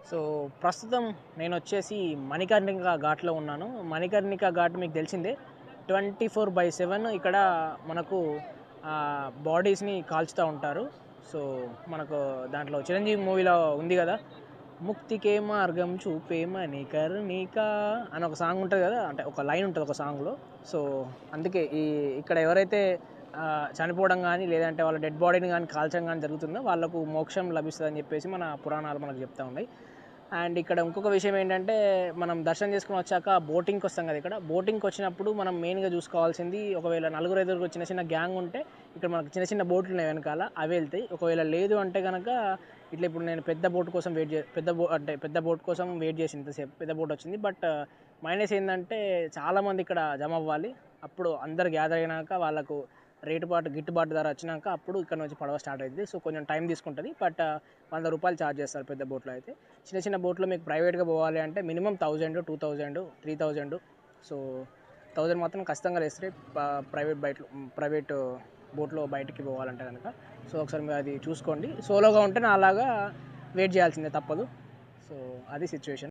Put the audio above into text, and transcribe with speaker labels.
Speaker 1: So ప్రస్తుతం నేను వచ్చేసి మణికర్ణిక ఘాట్లో ఉన్నాను. మణికర్ణిక ఘాట్ మీకు తెలిసిందే, 24/7 ఇక్కడ మనకు బాడీస్ని కాల్చుతూ ఉంటారు. సో మనకు దాంట్లో చిరంజీవి మూవీలో ఉంది కదా, ముక్తికే మార్గం చూపే మణికర్ణిక అని ఒక సాంగ్ ఉంటుంది కదా, అంటే ఒక లైన్ ఉంటుంది ఒక సాంగ్లో. సో అందుకే ఇక్కడ ఎవరైతే చనిపోవడం కానీ లేదంటే వాళ్ళ డెడ్ బాడీని కానీ కాల్చడం కానీ జరుగుతుందో వాళ్ళకు మోక్షం లభిస్తుందని చెప్పేసి మన పురాణాలు మనకు చెప్తూ ఉన్నాయి. అండ్ ఇక్కడ ఇంకొక విషయం ఏంటంటే, మనం దర్శనం చేసుకుని వచ్చాక బోటింగ్కి వస్తాం కదా. ఇక్కడ బోటింగ్కి వచ్చినప్పుడు మనం మెయిన్గా చూసుకోవాల్సింది, ఒకవేళ నలుగురు ఐదుగురు చిన్న చిన్న గ్యాంగ్ ఉంటే ఇక్కడ మనకు చిన్న చిన్న బోట్లు ఉన్నాయి వెనకాల, అవి వెళ్తాయి. ఒకవేళ లేదు అంటే కనుక ఇట్లా ఇప్పుడు నేను పెద్ద బోట్ కోసం పెద్ద బోట్ కోసం వెయిట్ చేసి ఇంతసేపు పెద్ద బోట్ వచ్చింది. బట్ మైనస్ ఏంటంటే చాలామంది ఇక్కడ జమ అవ్వాలి. అప్పుడు అందరు గ్యాదర్ అయినాక వాళ్ళకు గిట్టుబాటు ధర వచ్చినాక అప్పుడు ఇక్కడ నుంచి పడవ స్టార్ట్ అవుతుంది. సో కొంచెం టైం తీసుకుంటుంది. బట్ 100 రూపాయలు ఛార్జ్ చేస్తారు పెద్ద బోట్లో అయితే. చిన్న చిన్న బోట్లో మీకు ప్రైవేట్గా పోవాలి అంటే మినిమం 1000, 2000, 3000. సో 1000 మాత్రం ఖచ్చితంగా వేస్తే ప్రైవేట్ బోట్లో బయటికి పోవాలంటే కనుక. సో ఒకసారి మీరు అది చూసుకోండి. సోలోగా ఉంటే నా అలాగా వెయిట్ చేయాల్సిందే, తప్పదు. సో అది సిచ్యువేషన్.